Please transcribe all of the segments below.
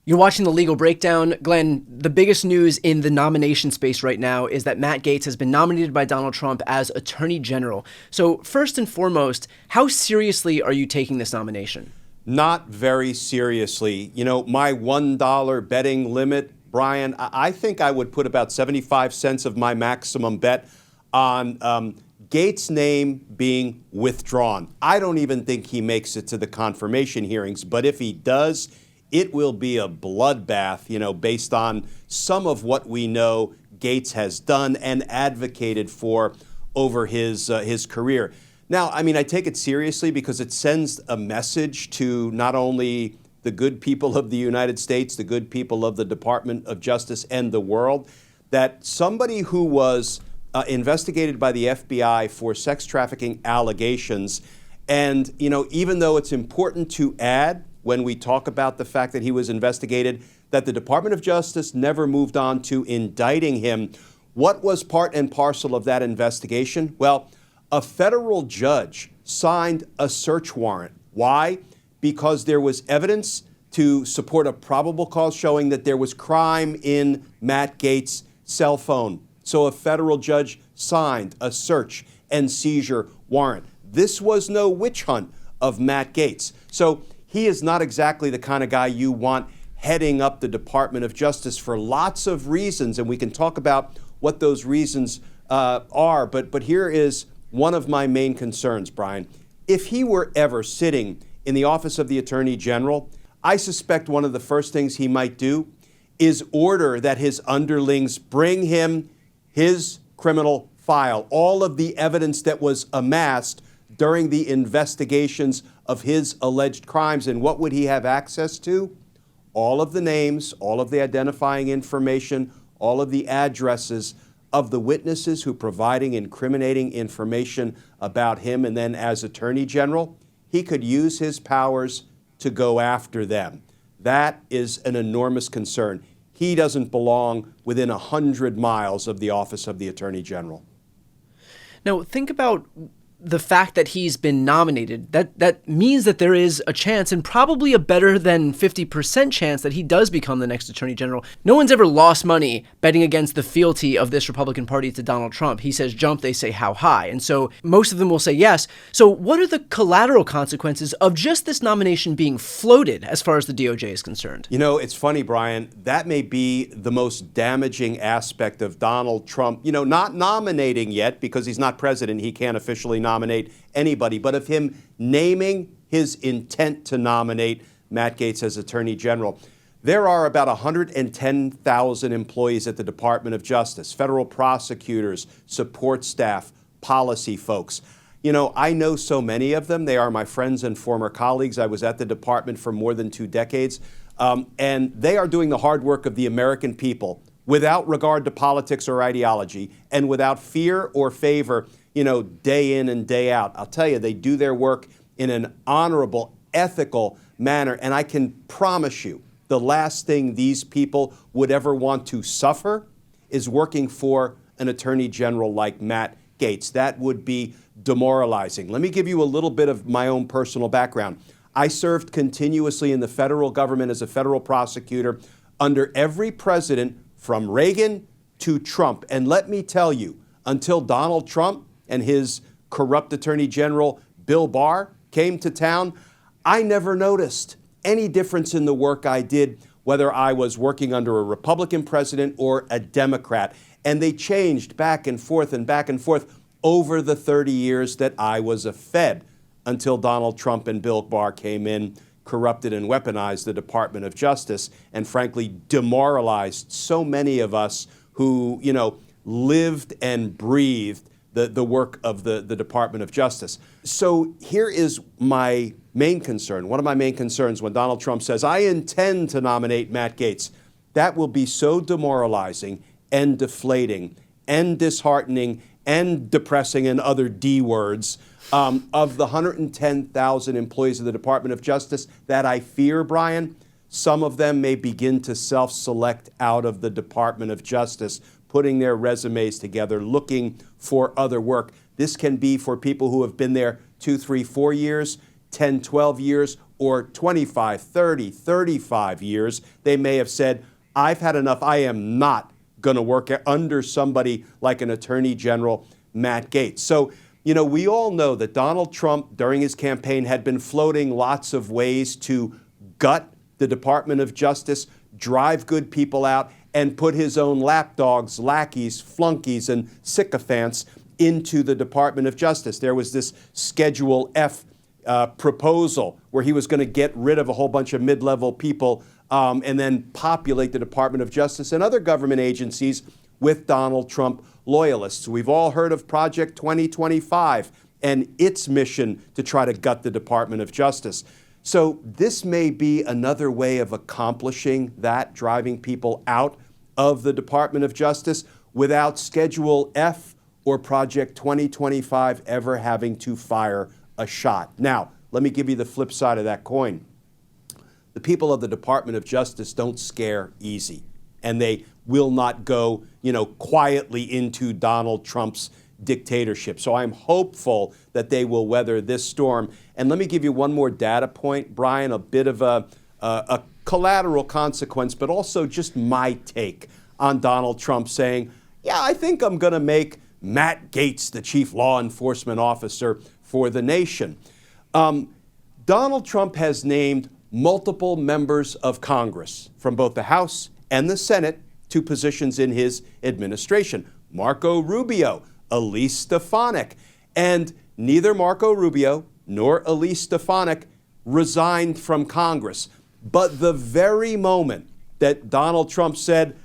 You're watching The Legal Breakdown. Glenn, the biggest news in the nomination space right now is that Matt Gaetz has been nominated by Donald Trump as Attorney General. So first and foremost, how seriously are you taking this nomination? Not very seriously. You know, my $1 betting limit, Brian, I think I would put about 75 cents of my maximum bet on Gaetz' name being withdrawn. I don't even think he makes it to the confirmation hearings, but if he does, it will be a bloodbath, based on some of what we know Gaetz has done and advocated for over his career. Now, I take it seriously because it sends a message to not only the good people of the United States, the good people of the Department of Justice and the world, that somebody who was investigated by the FBI for sex trafficking allegations, and, even though it's important to add when we talk about the fact that he was investigated, that the Department of Justice never moved on to indicting him. What was part and parcel of that investigation? Well, a federal judge signed a search warrant. Why? Because there was evidence to support a probable cause showing that there was crime in Matt Gaetz' cell phone. So a federal judge signed a search and seizure warrant. This was no witch hunt of Matt Gaetz. So he is not exactly the kind of guy you want heading up the Department of Justice for lots of reasons, and we can talk about what those reasons are. But here is one of my main concerns, Brian. If he were ever sitting in the office of the Attorney General, I suspect one of the first things he might do is order that his underlings bring him his criminal file, all of the evidence that was amassed during the investigations of his alleged crimes. And what would he have access to? All of the names, all of the identifying information, all of the addresses of the witnesses who providing incriminating information about him. And then as Attorney General, he could use his powers to go after them. That is an enormous concern. He doesn't belong within 100 miles of the office of the Attorney General. Now, think about the fact that he's been nominated. That means that there is a chance, and probably a better than 50% chance, that he does become the next Attorney General. No one's ever lost money betting against the fealty of this Republican Party to Donald Trump. He says jump, they say how high. And so most of them will say yes. So what are the collateral consequences of just this nomination being floated as far as the DOJ is concerned? It's funny, Brian, that may be the most damaging aspect of Donald Trump, not nominating yet because he's not president. He can't officially nominate anybody, but of him naming his intent to nominate Matt Gaetz as Attorney General. There are about 110,000 employees at the Department of Justice, federal prosecutors, support staff, policy folks. I know so many of them. They are my friends and former colleagues. I was at the department for more than 2 decades, and they are doing the hard work of the American people without regard to politics or ideology and without fear or favor, day in and day out. I'll tell you, they do their work in an honorable, ethical manner. And I can promise you, the last thing these people would ever want to suffer is working for an Attorney General like Matt Gaetz. That would be demoralizing. Let me give you a little bit of my own personal background. I served continuously in the federal government as a federal prosecutor under every president from Reagan to Trump. And let me tell you, until Donald Trump and his corrupt Attorney General, Bill Barr, came to town, I never noticed any difference in the work I did, whether I was working under a Republican president or a Democrat. And they changed back and forth over the 30 years that I was a Fed, until Donald Trump and Bill Barr came in, corrupted and weaponized the Department of Justice, and frankly demoralized so many of us who, lived and breathed the work of the Department of Justice. So here is my main concern. One of my main concerns when Donald Trump says, I intend to nominate Matt Gaetz. That will be so demoralizing and deflating and disheartening and depressing and other D words of the 110,000 employees of the Department of Justice that I fear, Brian, some of them may begin to self-select out of the Department of Justice, putting their resumes together, looking for other work. This can be for people who have been there 2, 3, 4 years, 10, 12 years or 25, 30, 35 years. They may have said, I've had enough. I am not going to work under somebody like an Attorney General Matt Gaetz. So, we all know that Donald Trump, during his campaign, had been floating lots of ways to gut the Department of Justice, drive good people out, and put his own lapdogs, lackeys, flunkies, and sycophants into the Department of Justice. There was this Schedule F proposal where he was going to get rid of a whole bunch of mid-level people and then populate the Department of Justice and other government agencies with Donald Trump loyalists. We've all heard of Project 2025 and its mission to try to gut the Department of Justice. So this may be another way of accomplishing that, driving people out of the Department of Justice without Schedule F or Project 2025 ever having to fire a shot. Now, let me give you the flip side of that coin. The people of the Department of Justice don't scare easy, and they will not go, quietly into Donald Trump's dictatorship. So I'm hopeful that they will weather this storm. And let me give you one more data point, Brian, a bit of a collateral consequence, but also just my take on Donald Trump saying, yeah, I think I'm going to make Matt Gaetz the chief law enforcement officer for the nation. Donald Trump has named multiple members of Congress from both the House and the Senate to positions in his administration. Marco Rubio, Elise Stefanik, and neither Marco Rubio nor Elise Stefanik resigned from Congress. But the very moment that Donald Trump said,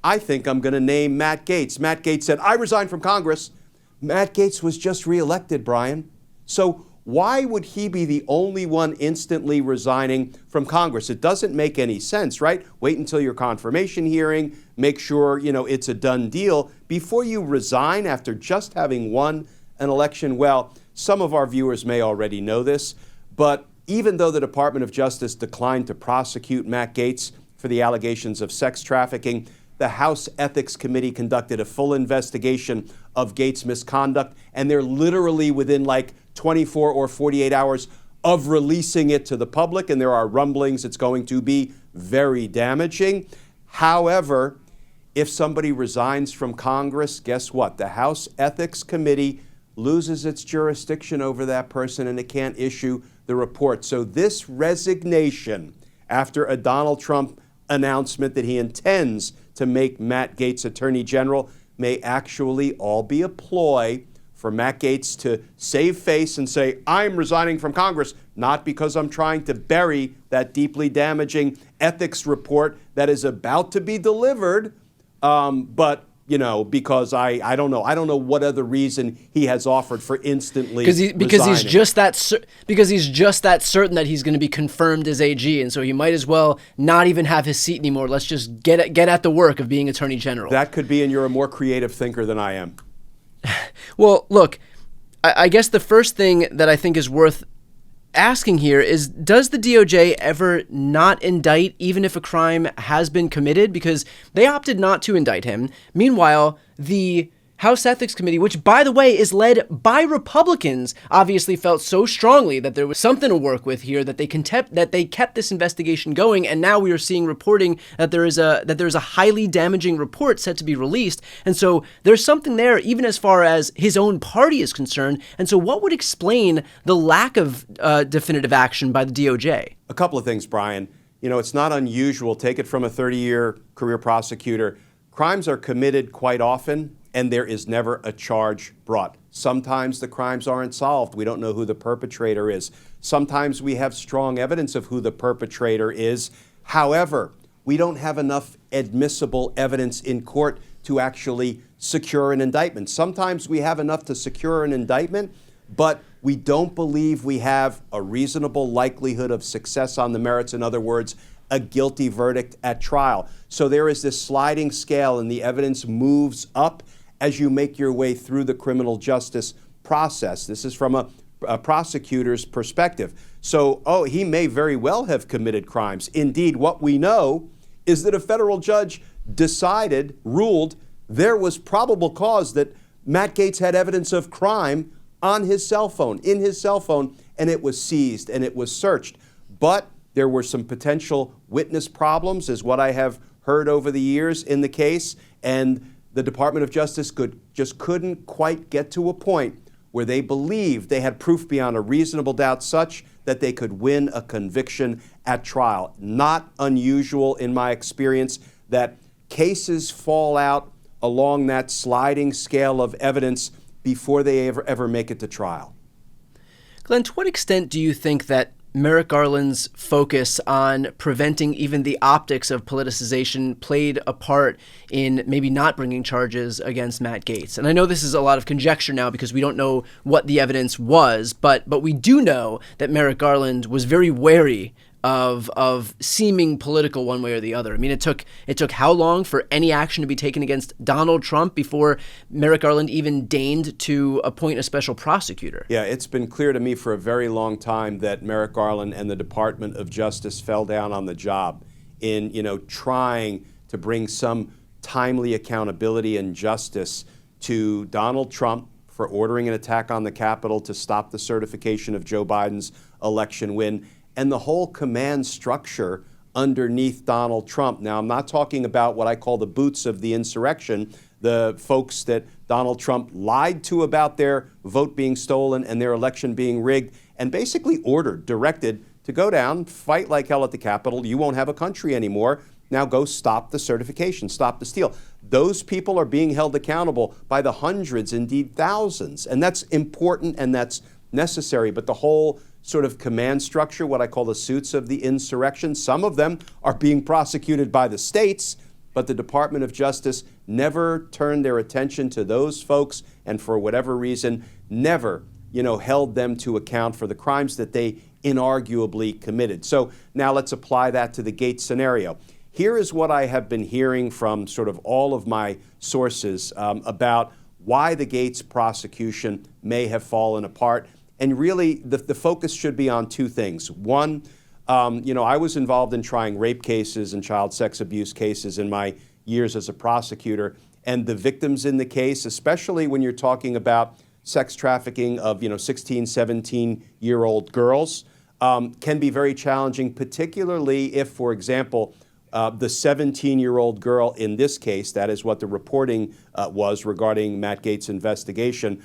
I think I'm going to name Matt Gaetz, Matt Gaetz said, I resign from Congress. Matt Gaetz was just reelected, Brian. So why would he be the only one instantly resigning from Congress? It doesn't make any sense, right? Wait until your confirmation hearing, make sure, it's a done deal before you resign after just having won an election. Well, some of our viewers may already know this, but even though the Department of Justice declined to prosecute Matt Gaetz for the allegations of sex trafficking, the House Ethics Committee conducted a full investigation of Gaetz' misconduct, and they're literally within 24 or 48 hours of releasing it to the public, and there are rumblings it's going to be very damaging. However, if somebody resigns from Congress, guess what? The House Ethics Committee loses its jurisdiction over that person, and it can't issue the report. So this resignation after a Donald Trump announcement that he intends to make Matt Gaetz Attorney General may actually all be a ploy for Matt Gaetz to save face and say, I'm resigning from Congress, not because I'm trying to bury that deeply damaging ethics report that is about to be delivered, but because I don't know. I don't know what other reason he has offered for instantly because he's just that certain that he's going to be confirmed as AG, and so he might as well not even have his seat anymore. Let's just get at the work of being Attorney General. That could be, and you're a more creative thinker than I am. Well, look, I guess the first thing that I think is worth asking here is, does the DOJ ever not indict even if a crime has been committed? Because they opted not to indict him. Meanwhile, the House Ethics Committee, which, by the way, is led by Republicans, obviously felt so strongly that there was something to work with here that they kept this investigation going, and now we are seeing reporting that there is a highly damaging report set to be released, and so there's something there even as far as his own party is concerned. And so, what would explain the lack of definitive action by the DOJ? A couple of things, Brian. It's not unusual. Take it from a 30-year career prosecutor. Crimes are committed quite often, and there is never a charge brought. Sometimes the crimes aren't solved. We don't know who the perpetrator is. Sometimes we have strong evidence of who the perpetrator is. However, we don't have enough admissible evidence in court to actually secure an indictment. Sometimes we have enough to secure an indictment, but we don't believe we have a reasonable likelihood of success on the merits. In other words, a guilty verdict at trial. So there is this sliding scale, and the evidence moves up as you make your way through the criminal justice process. This is from a prosecutor's perspective. So, he may very well have committed crimes. Indeed, what we know is that a federal judge ruled there was probable cause that Matt Gaetz had evidence of crime on his cell phone, in his cell phone, and it was seized and it was searched. But there were some potential witness problems, is what I have heard over the years in the case, and the Department of Justice couldn't quite get to a point where they believed they had proof beyond a reasonable doubt such that they could win a conviction at trial. Not unusual in my experience that cases fall out along that sliding scale of evidence before they ever make it to trial. Glenn, to what extent do you think that Merrick Garland's focus on preventing even the optics of politicization played a part in maybe not bringing charges against Matt Gaetz? And I know this is a lot of conjecture now because we don't know what the evidence was, but we do know that Merrick Garland was very wary of seeming political one way or the other. I mean, it took how long for any action to be taken against Donald Trump before Merrick Garland even deigned to appoint a special prosecutor? Yeah, it's been clear to me for a very long time that Merrick Garland and the Department of Justice fell down on the job in, trying to bring some timely accountability and justice to Donald Trump for ordering an attack on the Capitol to stop the certification of Joe Biden's election win, and the whole command structure underneath Donald Trump. Now, I'm not talking about what I call the boots of the insurrection, the folks that Donald Trump lied to about their vote being stolen and their election being rigged, and basically directed to go down, fight like hell at the Capitol. You won't have a country anymore. Now go stop the certification, stop the steal. Those people are being held accountable by the hundreds, indeed thousands. And that's important and that's necessary. But the whole sort of command structure, what I call the suits of the insurrection, some of them are being prosecuted by the states, but the Department of Justice never turned their attention to those folks and for whatever reason never, held them to account for the crimes that they inarguably committed. So now let's apply that to the Gaetz scenario. Here is what I have been hearing from sort of all of my sources about why the Gaetz prosecution may have fallen apart. And really, the focus should be on two things. One, I was involved in trying rape cases and child sex abuse cases in my years as a prosecutor. And the victims in the case, especially when you're talking about sex trafficking of 16, 17-year-old girls, can be very challenging, particularly if, for example, the 17-year-old girl in this case, that is what the reporting was regarding Matt Gaetz' investigation,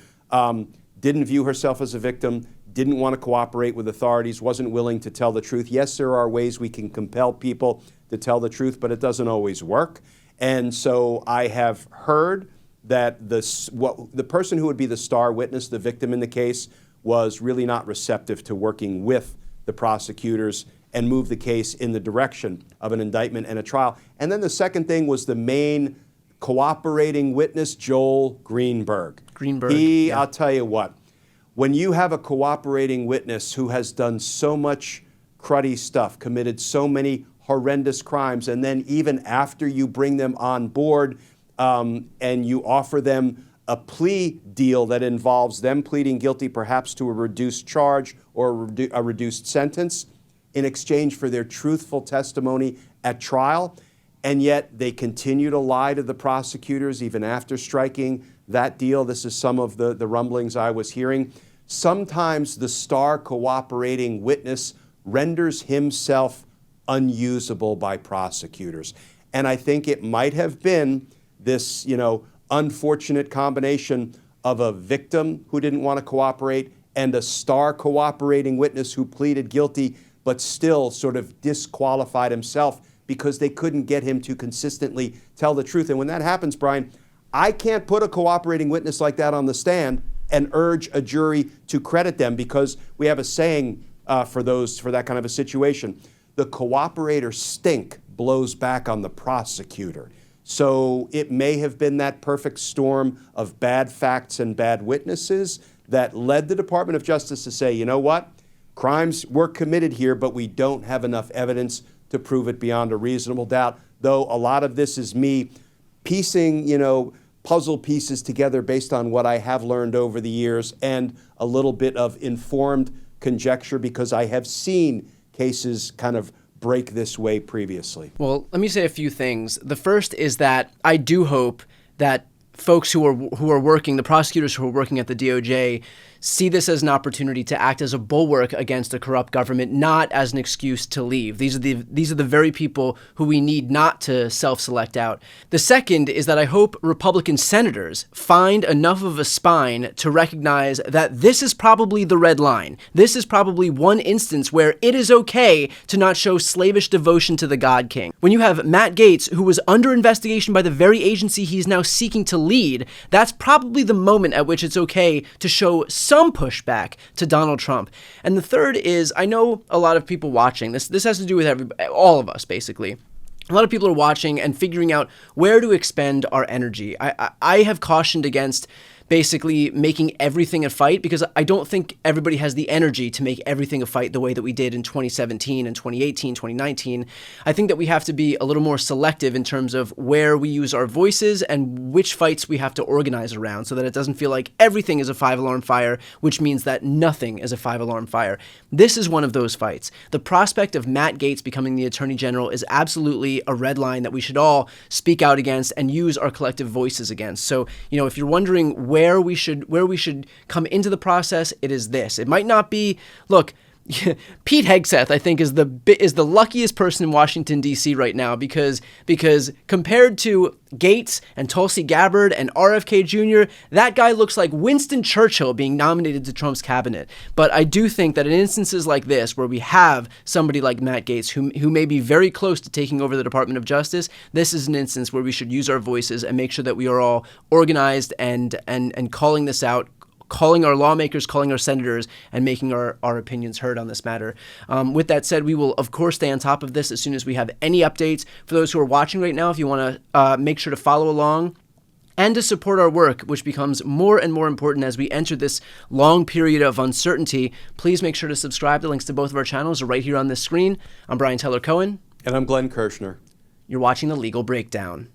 didn't view herself as a victim, didn't want to cooperate with authorities, wasn't willing to tell the truth. Yes, there are ways we can compel people to tell the truth, but it doesn't always work. And so I have heard that the person who would be the star witness, the victim in the case, was really not receptive to working with the prosecutors and move the case in the direction of an indictment and a trial. And then the second thing was the main cooperating witness, Joel Greenberg. Yeah. I'll tell you what, when you have a cooperating witness who has done so much cruddy stuff, committed so many horrendous crimes, and then even after you bring them on board and you offer them a plea deal that involves them pleading guilty perhaps to a reduced charge or a reduced sentence in exchange for their truthful testimony at trial, and yet they continue to lie to the prosecutors even after striking that deal. This is some of the rumblings I was hearing. Sometimes the star cooperating witness renders himself unusable by prosecutors. And I think it might have been this, unfortunate combination of a victim who didn't want to cooperate and a star cooperating witness who pleaded guilty but still sort of disqualified himself because they couldn't get him to consistently tell the truth. And when that happens, Brian, I can't put a cooperating witness like that on the stand and urge a jury to credit them because we have a saying for that kind of a situation. The cooperator stink blows back on the prosecutor. So it may have been that perfect storm of bad facts and bad witnesses that led the Department of Justice to say, you know what? Crimes were committed here, but we don't have enough evidence to prove it beyond a reasonable doubt. Though a lot of this is me piecing, puzzle pieces together based on what I have learned over the years and a little bit of informed conjecture because I have seen cases kind of break this way previously. Well, let me say a few things. The first is that I do hope that folks who are working, the prosecutors who are working at the DOJ, see this as an opportunity to act as a bulwark against a corrupt government, not as an excuse to leave. These are the very people who we need not to self-select out. The second is that I hope Republican senators find enough of a spine to recognize that this is probably the red line. This is probably one instance where it is okay to not show slavish devotion to the God King. When you have Matt Gaetz, who was under investigation by the very agency he's now seeking to lead, that's probably the moment at which it's okay to show some pushback to Donald Trump. And the third is, I know a lot of people watching, this has to do with all of us, basically. A lot of people are watching and figuring out where to expend our energy. I have cautioned against basically making everything a fight, because I don't think everybody has the energy to make everything a fight the way that we did in 2017 and 2018, 2019. I think that we have to be a little more selective in terms of where we use our voices and which fights we have to organize around, so that it doesn't feel like everything is a 5-alarm fire, which means that nothing is a 5-alarm fire. This is one of those fights. The prospect of Matt Gaetz becoming the Attorney General is absolutely a red line that we should all speak out against and use our collective voices against. So, if you're wondering where we should come into the process, it is this. It might not be, look, Pete Hegseth, I think, is the luckiest person in Washington, D.C. right now, because compared to Gaetz and Tulsi Gabbard and RFK Jr., that guy looks like Winston Churchill being nominated to Trump's cabinet. But I do think that in instances like this, where we have somebody like Matt Gaetz, who may be very close to taking over the Department of Justice, this is an instance where we should use our voices and make sure that we are all organized and calling this out, calling our lawmakers, calling our senators, and making our opinions heard on this matter. With that said, we will, of course, stay on top of this as soon as we have any updates. For those who are watching right now, if you want to make sure to follow along and to support our work, which becomes more and more important as we enter this long period of uncertainty, please make sure to subscribe. The links to both of our channels are right here on this screen. I'm Brian Tyler Cohen. And I'm Glenn Kirshner. You're watching The Legal Breakdown.